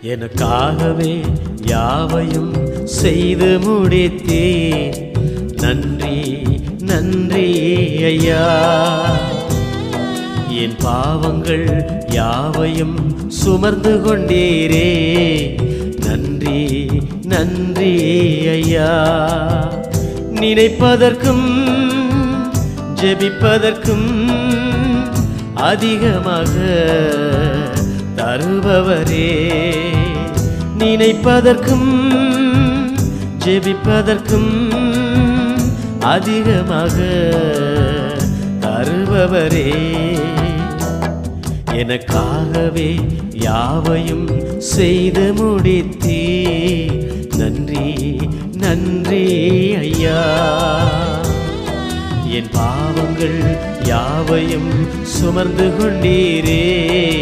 எனக்காகவே யாவையும் செய்து முடித்தீர். நன்றி நன்றி ஐயா. என் பாவங்கள் யாவையும் சுமர்ந்து கொண்டீரே. நன்றி நன்றி ஐயா. நினைப்பதற்கும் ஜெபிப்பதற்கும் அதிகமாக தருபவரே. நினைப்பதற்கும் ஜெபிப்பதற்கும் அதிகமாக தருபவரே. எனக்காகவே யாவையும் செய்து முடித்தீர். நன்றி நன்றி ஐயா. என் பாவங்கள் யாவையும் சுமர்ந்து கொண்டீரே.